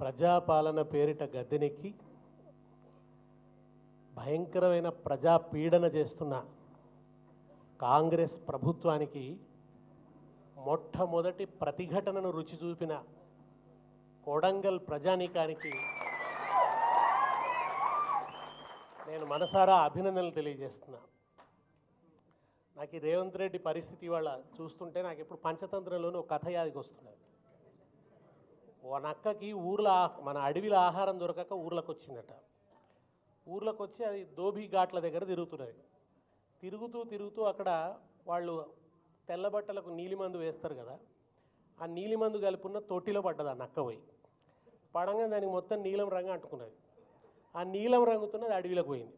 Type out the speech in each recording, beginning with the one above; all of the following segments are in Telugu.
ప్రజాపాలన పేరిట గద్దెనెక్కి భయంకరమైన ప్రజా పీడన చేస్తున్న కాంగ్రెస్ ప్రభుత్వానికి మొట్టమొదటి ప్రతిఘటనను రుచి చూపిన కొడంగల్ ప్రజానీకానికి నేను మనసారా అభినందనలు తెలియజేస్తున్నా. నాకు ఈ రేవంత్ రెడ్డి పరిస్థితి ఇవాళ చూస్తుంటే నాకు ఎప్పుడు పంచతంత్రంలోనే ఒక కథ యాదికి వస్తున్నది. ఓ నక్కకి ఊర్లో మన అడవిలో ఆహారం దొరకక ఊర్లోకి వచ్చిందట. ఊర్లోకి వచ్చి అది దోబీ ఘాట్ల దగ్గర తిరుగుతున్నది. తిరుగుతూ తిరుగుతూ అక్కడ వాళ్ళు తెల్ల బట్టలకు నీలిమందు వేస్తారు కదా, ఆ నీలిమందు కలుపున్న తొట్టిలో పడ్డది. ఆ నక్క పోయి పడంగా దానికి మొత్తం నీలం రంగు అంటుకున్నది. ఆ నీలం రంగుతున్నది అడవిలోకి పోయింది.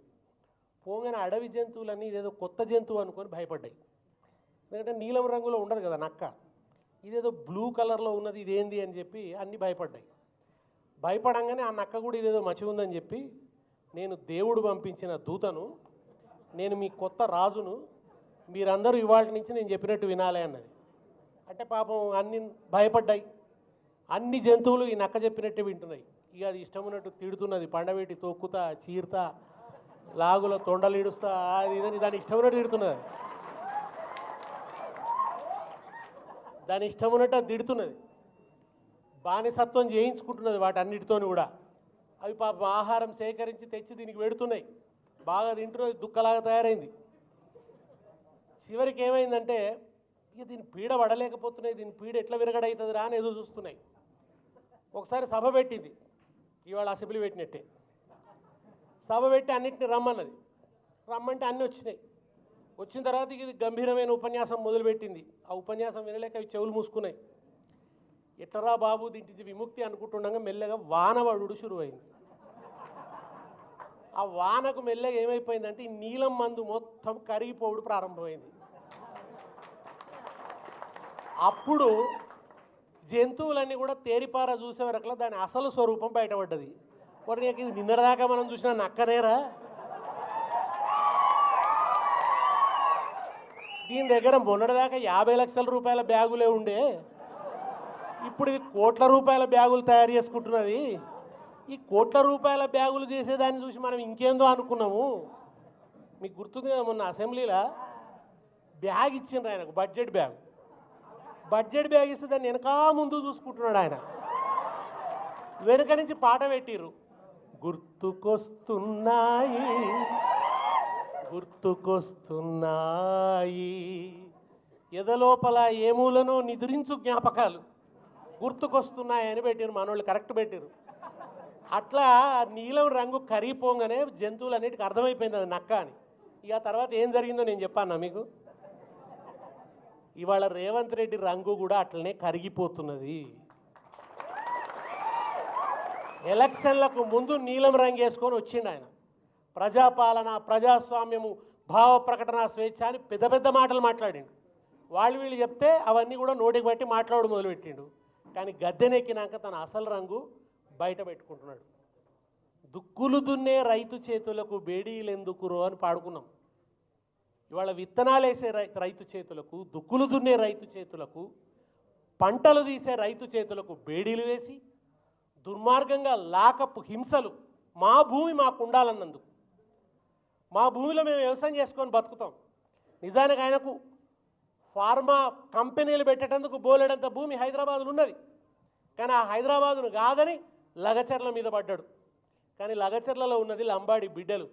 పోగానే అడవి జంతువులన్నీ ఇదేదో కొత్త జంతువు అనుకొని భయపడ్డాయి. ఎందుకంటే నీలం రంగులో ఉండదు కదా నక్క, ఇదేదో బ్లూ కలర్లో ఉన్నది, ఇదేంది అని చెప్పి అన్నీ భయపడ్డాయి. భయపడంగానే ఆ నక్క కూడా ఇదేదో మంచిగా ఉందని చెప్పి, నేను దేవుడు పంపించిన దూతను, నేను మీ కొత్త రాజును, మీరందరూ ఇవాళ నుంచి నేను చెప్పినట్టు వినాలి అన్నది. అంటే పాపం అన్ని భయపడ్డాయి. అన్ని జంతువులు ఈ నక్క చెప్పినట్టే వింటున్నాయి. ఇక అది ఇష్టం ఉన్నట్టు తిడుతున్నది. పండబెట్టి తొక్కుతా, చీరుతా, లాగులో తొండలు ఇడుస్తా, అది ఇదని దాని ఇష్టం ఉన్నట్టు తిడుతున్నది. దాని ఇష్టం ఉన్నట్టు అది తిడుతున్నది. బానిసత్వం చేయించుకుంటున్నది వాటన్నిటితో కూడా. అవి పాపం ఆహారం సేకరించి తెచ్చి దీనికి పెడుతున్నాయి. బాగా తింటున్నది, దుక్కలాగా తయారైంది. చివరికి ఏమైందంటే ఇక దీని పీడ పడలేకపోతున్నాయి. దీని పీడ ఎట్లా విరగడవుతుంది రా అని ఎదురు చూస్తున్నాయి. ఒకసారి సభ పెట్టింది, ఇవాళ అసెంబ్లీ పెట్టినట్టే. సభ పెట్టి అన్నింటిని రమ్మన్నది. రమ్మంటే అన్నీ వచ్చినాయి. వచ్చిన తర్వాత ఇది గంభీరమైన ఉపన్యాసం మొదలుపెట్టింది. ఆ ఉపన్యాసం వినలేక అవి చెవులు మూసుకున్నాయి. ఎట్లరా బాబు దీంటి విముక్తి అనుకుంటుండగా మెల్లగా వానవడుడు శురువైంది. ఆ వానకు మెల్లగా ఏమైపోయిందంటే ఈ నీలం మందు మొత్తం కరిగిపోవడం ప్రారంభమైంది. అప్పుడు జంతువులన్నీ కూడా తేరిపార చూసే వరకులా దాని అసలు స్వరూపం బయటపడ్డది. మరి ఇది నిన్నటిదాకా మనం చూసిన నక్కనేరా, దీని దగ్గర మొన్నటిదాకా 50 లక్షల రూపాయల బ్యాగులే ఉండే, ఇప్పుడు ఇది కోట్ల రూపాయల బ్యాగులు తయారు చేసుకుంటున్నది. ఈ కోట్ల రూపాయల బ్యాగులు చేసేదాన్ని చూసి మనం ఇంకేందో అనుకున్నాము. మీకు గుర్తుంది కదా, మొన్న అసెంబ్లీలో బ్యాగ్ ఇచ్చిండ్రు ఆయనకు, బడ్జెట్ బ్యాగ్. బడ్జెట్ బ్యాగ్ ఇస్తే దాన్ని వెనకా ముందు చూసుకుంటున్నాడు ఆయన. వెనుక నుంచి పాట పెట్టిర్రు, గుర్తుకొస్తున్నాయి గుర్తుకొస్తున్నాయి ఎదలోపల ఏమూలనో నిద్రించు జ్ఞాపకాలు గుర్తుకొస్తున్నాయని పెట్టిరు. మనోళ్ళు కరెక్ట్ పెట్టిరు. అట్లా నీలం రంగు కరిగిపోగానే జంతువులన్నిటికీ అర్థమైపోయింది అది నక్క అని. ఇక తర్వాత ఏం జరిగిందో నేను చెప్పాను మీకు. ఇవాళ రేవంత్ రెడ్డి రంగు కూడా అట్లనే కరిగిపోతున్నది. ఎలక్షన్లకు ముందు నీలం రంగు వేసుకొని వచ్చిండు ఆయన. ప్రజాపాలన, ప్రజాస్వామ్యము, భావ ప్రకటన స్వేచ్ఛ అని పెద్ద పెద్ద మాటలు మాట్లాడిండు. వీళ్ళు చెప్తే అవన్నీ కూడా నోటికి బట్టి మాట్లాడు మొదలుపెట్టిండు. కానీ గద్దెనెక్కినాక తన అసలు రంగు బయట పెట్టుకుంటున్నాడు. దుక్కులు దున్నే రైతు చేతులకు బేడీలెందుకురో అని పాడుకున్నాం. ఇవాళ విత్తనాలు వేసే రైతు చేతులకు, దుక్కులు దున్నే రైతు చేతులకు, పంటలు తీసే రైతు చేతులకు బేడీలు వేసి దుర్మార్గంగా లాకపు హింసలు, మా భూమి మాకు ఉండాలన్నందుకు, మా భూమిలో మేము వ్యవసాయం చేసుకొని బతుకుతాం. నిజానికి ఆయనకు ఫార్మా కంపెనీలు పెట్టేటందుకు బోలెడంత భూమి హైదరాబాదులో ఉన్నది. కానీ ఆ హైదరాబాదును కాదని లగచర్ల మీద పడ్డాడు. కానీ లగచర్లలో ఉన్నది లంబాడి బిడ్డలు.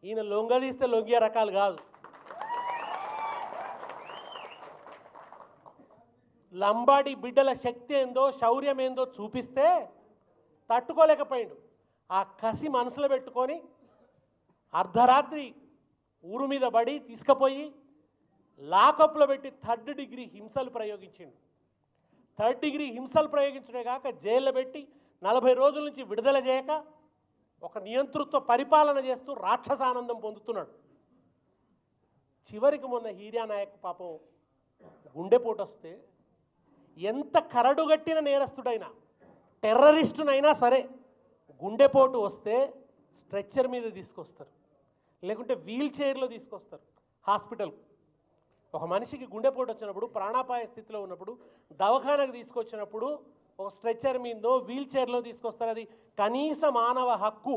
ఈయన లొంగదీస్తే లొంగే రకాలు కాదు. లంబాడి బిడ్డల శక్తి ఏందో, శౌర్యం ఏందో చూపిస్తే తట్టుకోలేకపోయిండు. ఆ కసి మనసులో పెట్టుకొని అర్ధరాత్రి ఊరు మీద పడి తీసుకుపోయి లాకప్లో పెట్టి 3rd డిగ్రీ హింసలు ప్రయోగించిండు. 3rd డిగ్రీ హింసలు ప్రయోగించడే కాక జైల్లో పెట్టి 40 రోజుల నుంచి విడుదల చేయక ఒక నియంతృత్వ పరిపాలన చేస్తూ రాక్షసానందం పొందుతున్నాడు. చివరికి మొన్న హీరియా నాయక్ పాపం గుండెపోటు వస్తే, ఎంత కరడుగట్టిన నేరస్తుడైనా, టెర్రరిస్టునైనా సరే గుండెపోటు వస్తే స్ట్రెచ్చర్ మీద తీసుకొస్తారు, లేకుంటే వీల్ చైర్లో తీసుకొస్తారు హాస్పిటల్. ఒక మనిషికి గుండెపోటు వచ్చినప్పుడు, ప్రాణాపాయ స్థితిలో ఉన్నప్పుడు దవాఖానకు తీసుకొచ్చినప్పుడు ఒక స్ట్రెచ్చర్ మీదో వీల్ చైర్లో తీసుకొస్తారు. అది కనీస మానవ హక్కు.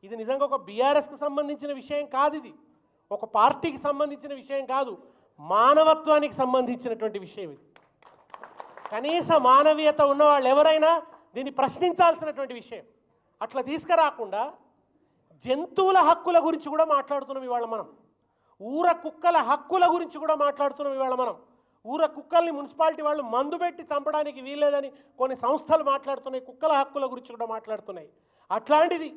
ఇది నిజంగా ఒక బీఆర్ఎస్కి సంబంధించిన విషయం కాదు, ఇది ఒక పార్టీకి సంబంధించిన విషయం కాదు, మానవత్వానికి సంబంధించినటువంటి విషయం. ఇది కనీస మానవీయత ఉన్న వాళ్ళు ఎవరైనా దీన్ని ప్రశ్నించాల్సినటువంటి విషయం. అట్లా తీసుకురాకుండా జంతువుల హక్కుల గురించి కూడా మాట్లాడుతున్నాం ఇవాళ మనం. ఊర కుక్కల హక్కుల గురించి కూడా మాట్లాడుతున్నాం ఇవాళ మనం. ఊర కుక్కల్ని మున్సిపాలిటీ వాళ్ళు మందు పెట్టి చంపడానికి వీల్లేదని కొన్ని సంస్థలు మాట్లాడుతున్నాయి. కుక్కల హక్కుల గురించి కూడా మాట్లాడుతున్నాయి. అట్లాంటిది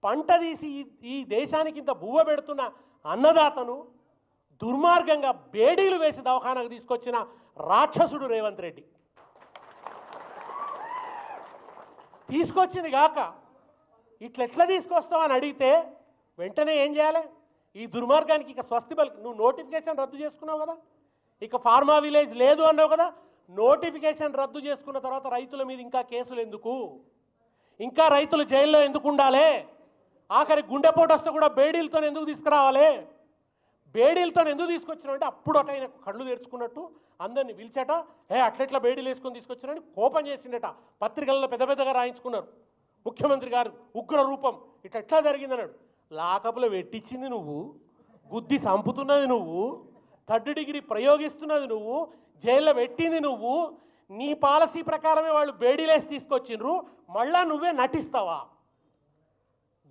పంట తీసి ఈ దేశానికి ఇంత బువ్వ పెడుతున్న అన్నదాతను దుర్మార్గంగా బేడీలు వేసి దవాఖానకు తీసుకొచ్చిన రాక్షసుడు రేవంత్ రెడ్డి. తీసుకొచ్చింది కాక ఇట్లా తీసుకొస్తామని అడిగితే వెంటనే ఏం చేయాలి? ఈ దుర్మార్గానికి ఇక స్వస్తి పలికి. నువ్వు నోటిఫికేషన్ రద్దు చేసుకున్నావు కదా, ఇక ఫార్మా విలేజ్ లేదు అన్నావు కదా, నోటిఫికేషన్ రద్దు చేసుకున్న తర్వాత రైతుల మీద ఇంకా కేసులు ఎందుకు? ఇంకా రైతులు జైల్లో ఎందుకు ఉండాలి? ఆఖరి గుండెపోటు వస్తే కూడా బేడీలతో ఎందుకు తీసుకురావాలి? బేడీలతో ఎందుకు తీసుకొచ్చినావు అంటే అప్పుడు అట ఆయన కళ్ళు తెరుచుకున్నట్టు అందరిని పిలిచట, అట్లెట్లా బేడీలు వేసుకొని తీసుకొచ్చినారని కోపం చేసిండట. పత్రికల్లో పెద్ద పెద్దగా రాయించుకున్నారు. ముఖ్యమంత్రి గారు ఉగ్ర రూపం ఇట్లా జరిగిందన్నాడు. లాకపులో పెట్టించింది నువ్వు, గుద్ది చంపుతున్నది నువ్వు, 3rd డిగ్రీ ప్రయోగిస్తున్నది నువ్వు, జైల్లో పెట్టింది నువ్వు. నీ పాలసీ ప్రకారమే వాళ్ళు బేడీలేసి తీసుకొచ్చిండ్రు, మళ్ళా నువ్వే నటిస్తావా?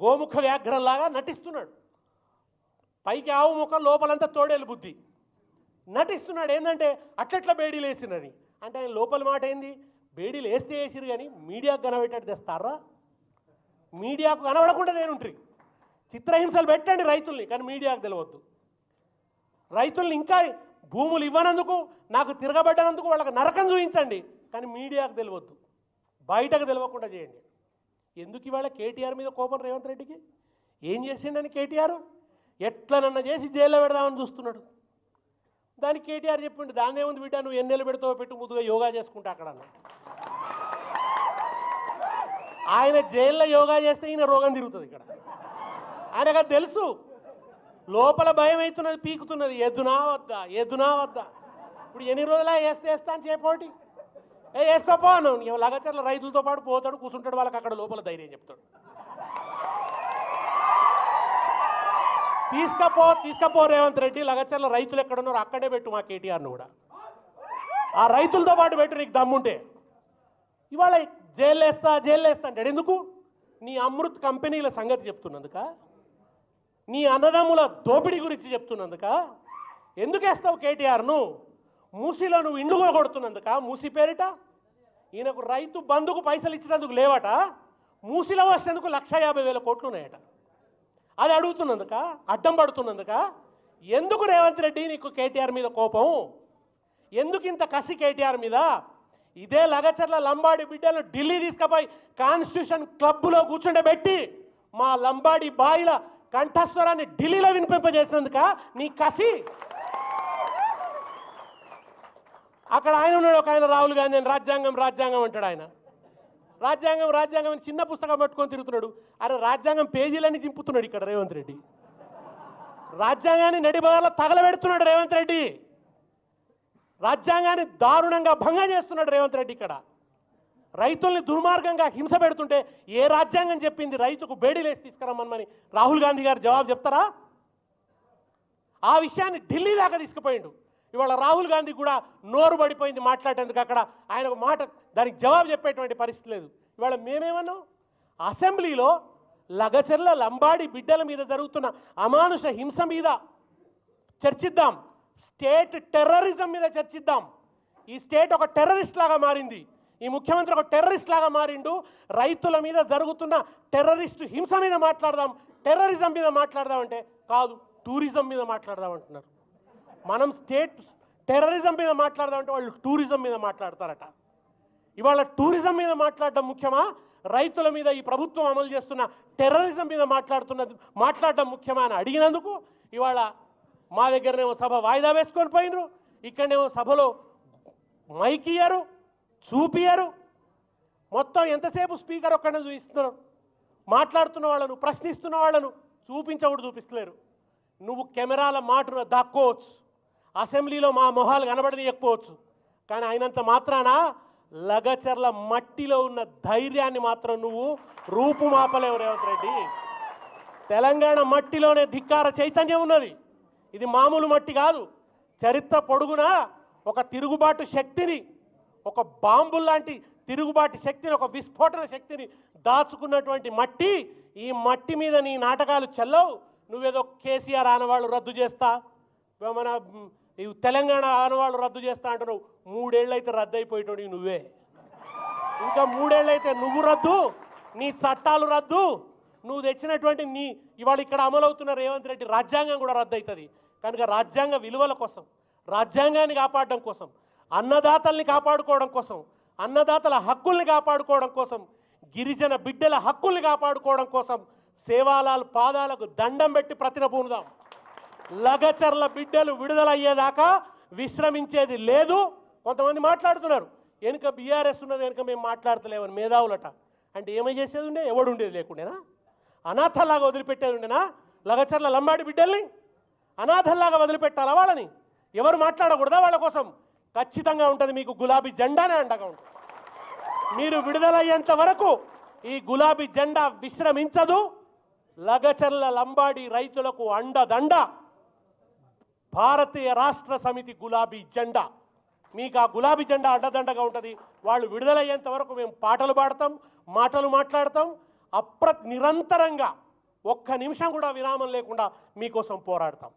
గోముఖ వ్యాఘ్రంలాగా నటిస్తున్నాడు. పైకి ఆవు ముఖం లోపలంతా తోడేలు బుద్ధి నటిస్తున్నాడు. ఏంటంటే అట్లెట్లా బేడీలు వేసినని అంటే ఆయన లోపల మాట ఏంది? బేడీలు వేస్తే వేసిరు కానీ మీడియాకు కనబెట్టేట్టు తెస్తారా? మీడియాకు కనబడకుండా నేనుంటారు. చిత్రహింసలు పెట్టండి రైతుల్ని, కానీ మీడియాకు తెలియవద్దు. రైతుల్ని ఇంకా భూములు ఇవ్వనందుకు, నాకు తిరగబడ్డనందుకు వాళ్ళకి నరకం చూపించండి, కానీ మీడియాకు తెలియవద్దు, బయటకు తెలియకుండా చేయండి. ఎందుకు ఇవాళ కేటీఆర్ మీద కోపం రేవంత్ రెడ్డికి? ఏం చేసిండని కేటీఆర్ ఎట్లనన్నా చేసి జైల్లో పెడదామని చూస్తున్నాడు. దానికి కేటీఆర్ చెప్పిండు, దాని ఏముంది బిడ్డ, నువ్వు ఎన్నెళ్ళు పెడతావో పెట్టు, ముద్దుగా యోగా చేసుకుంటా అక్కడ అన్న. ఆయన జైల్లో యోగా చేస్తే ఈయన రోగం తిరుగుతుంది ఇక్కడ. ఆయనకు తెలుసు లోపల భయం అవుతున్నది, పీకుతున్నది, ఎద్దునా వద్దా ఎద్దునా వద్దా. ఇప్పుడు ఎన్ని రోజులా వేస్తా అని చేపోటి వేసుకోపో అను. లగచర్ల రైతులతో పాటు పోతాడు, కూర్చుంటాడు, వాళ్ళకి అక్కడ లోపల ధైర్యం చెప్తాడు. తీసుకపో రేవంత్ రెడ్డి, లగచర్ల రైతులు ఎక్కడున్నారో అక్కడే పెట్టు మా కేటీఆర్ను కూడా. ఆ రైతులతో పాటు పెట్టు నీకు దమ్ముంటే. ఇవాళ జైలు వేస్తా అంటాడు. ఎందుకు? నీ అమృత్ కంపెనీల సంగతి చెప్తున్నందుక, నీ అన్నదమ్ముల దోపిడీ గురించి చెప్తున్నందుక. ఎందుకు వేస్తావు కేటీఆర్ను? మూసీలో నువ్వు ఇండ్లు కొడుతున్నందుక, మూసీ పేరిట. ఈయనకు రైతు బంధుకు పైసలు ఇచ్చినందుకు లేవట, మూసీలో వచ్చేందుకు 1,50,000 కోట్లు ఉన్నాయట. అది అడుగుతున్నందుక, అడ్డం పడుతున్నందుక. ఎందుకు రేవంత్ రెడ్డి నీకు కేటీఆర్ మీద కోపం? ఎందుకు ఇంత కసి కేటీఆర్ మీద? ఇదే లగచర్ల లంబాడి బిడ్డలు ఢిల్లీ తీసుకుపోయి కాన్స్టిట్యూషన్ క్లబ్లో కూర్చుండబెట్టి మా లంబాడి బాయిల కంఠస్వరాన్ని ఢిల్లీలో వినిపింపజేసినందుక నీ కసి. అక్కడ ఆయన ఉన్నాడు, ఒక ఆయన రాహుల్ గాంధీ అని రాజ్యాంగం అంటాడు. ఆయన రాజ్యాంగం అని చిన్న పుస్తకం పట్టుకొని తిరుగుతున్నాడు. అరే రాజ్యాంగం పేజీలన్నీ చింపుతున్నాడు ఇక్కడ రేవంత్ రెడ్డి. రాజ్యాంగాన్ని నడిబదాల్లో తగలబెడుతున్నాడు రేవంత్ రెడ్డి. రాజ్యాంగాన్ని దారుణంగా భంగం చేస్తున్నాడు రేవంత్ రెడ్డి. ఇక్కడ రైతుల్ని దుర్మార్గంగా హింస పెడుతుంటే ఏ రాజ్యాంగం చెప్పింది రైతుకు బేడీలేసి తీసుకురమ్మని రాహుల్ గాంధీ గారు జవాబు చెప్తారా? ఆ విషయాన్ని ఢిల్లీ దాకా తీసుకుపోయిండు. ఇవాళ రాహుల్ గాంధీ కూడా నోరు పడిపోయింది మాట్లాడేందుకు. అక్కడ ఆయన మాట దానికి జవాబు చెప్పేటువంటి పరిస్థితి లేదు. ఇవాళ మేమేమన్నాం? అసెంబ్లీలో లగచర్ల లంబాడి బిడ్డల మీద జరుగుతున్న అమానుష హింస మీద చర్చిద్దాం, స్టేట్ టెర్రరిజం మీద చర్చిద్దాం. ఈ స్టేట్ ఒక టెర్రరిస్ట్ లాగా మారింది, ఈ ముఖ్యమంత్రి ఒక టెర్రరిస్ట్ లాగా మారిండు. రైతుల మీద జరుగుతున్న టెర్రరిస్ట్ హింస మీద మాట్లాడదాం, టెర్రరిజం మీద మాట్లాడదాం అంటే కాదు, టూరిజం మీద మాట్లాడదాం అంటున్నారు. మనం స్టేట్ టెర్రరిజం మీద మాట్లాడదామంటే వాళ్ళు టూరిజం మీద మాట్లాడతారట. ఇవాళ టూరిజం మీద మాట్లాడడం ముఖ్యమా, రైతుల మీద ఈ ప్రభుత్వం అమలు చేస్తున్న టెర్రరిజం మీద మాట్లాడడం ముఖ్యమా అని అడిగినందుకు ఇవాళ మా దగ్గరనేమో సభ వాయిదా వేసుకొని పోయినరు, ఇక్కడనేమో సభలో మైకియరు, చూపియరు. మొత్తం ఎంతసేపు స్పీకర్ ఒక్కడనే చూపిస్తున్నారు. మాట్లాడుతున్న వాళ్ళను, ప్రశ్నిస్తున్న వాళ్ళను చూపించలేరు. నువ్వు కెమెరాల మాటను దాక్కోవచ్చు, అసెంబ్లీలో మా మొహాలు కనబడనీయకపోవచ్చు, కానీ అయినంత మాత్రాన లగచర్ల మట్టిలో ఉన్న ధైర్యాన్ని మాత్రం నువ్వు రూపుమాపలేవు రేవంత్ రెడ్డి. తెలంగాణ మట్టిలోనే ధిక్కార చైతన్యం ఉన్నది. ఇది మామూలు మట్టి కాదు. చరిత్ర పొడుగున ఒక తిరుగుబాటు శక్తిని, ఒక బాంబు లాంటి తిరుగుబాటు శక్తిని, ఒక విస్ఫోటన శక్తిని దాచుకున్నటువంటి మట్టి. ఈ మట్టి మీద నీ నాటకాలు చెల్లవు. నువ్వేదో కేసీఆర్ ఆనవాళ్ళు రద్దు చేస్తా, మన తెలంగాణ ఆనవాళ్ళు రద్దు చేస్తా అంటున్నావు. 3 ఏళ్ళు అయితే రద్దు అయిపోయేటోడి నువ్వే. ఇంకా 3 ఏళ్ళు అయితే నువ్వు రద్దు, నీ చట్టాలు రద్దు, నువ్వు తెచ్చినటువంటి ఇవాళ ఇక్కడ అమలవుతున్న రేవంత్ రెడ్డి రాజ్యాంగం కూడా రద్దు అవుతుంది. కనుక రాజ్యాంగ విలువల కోసం, రాజ్యాంగాన్ని కాపాడడం కోసం, అన్నదాతల్ని కాపాడుకోవడం కోసం, అన్నదాతల హక్కుల్ని కాపాడుకోవడం కోసం, గిరిజన బిడ్డల హక్కుల్ని కాపాడుకోవడం కోసం సేవాలాల్ పాదాలకు దండం పెట్టి ప్రతినపూనుదాం. లగచర్ల బిడ్డలు విడుదలయ్యేదాకా విశ్రమించేది లేదు. కొంతమంది మాట్లాడుతున్నారు వెనుక బీఆర్ఎస్ ఉన్నది, వెనుక మేము మాట్లాడతలేమని మేధావులట. అంటే ఏమై చేసేది ఉండే? ఎవడు ఉండేది లేకుండేనా? అనాథల్లాగా వదిలిపెట్టేది ఉండేనా? లగచర్ల లంబాడి బిడ్డల్ని అనాథల్లాగా వదిలిపెట్టాలా? వాళ్ళని ఎవరు మాట్లాడకూడదా? వాళ్ళ కోసం ఖచ్చితంగా ఉంటుంది మీకు గులాబీ జెండానే అండగా ఉంటుంది. మీరు విడుదలయ్యేంత వరకు ఈ గులాబీ జెండా విశ్రమించదు. లగచర్ల లంబాడి రైతులకు అండదండ భారతీయ రాష్ట్ర సమితి గులాబీ జెండా. మీకు ఆ గులాబీ జెండా అండదండగా ఉంటుంది. వాళ్ళు విడుదలయ్యేంత వరకు మేము పాటలు పాడతాం, మాటలు మాట్లాడతాం. నిరంతరంగా ఒక్క నిమిషం కూడా విరామం లేకుండా మీకోసం పోరాడతాం.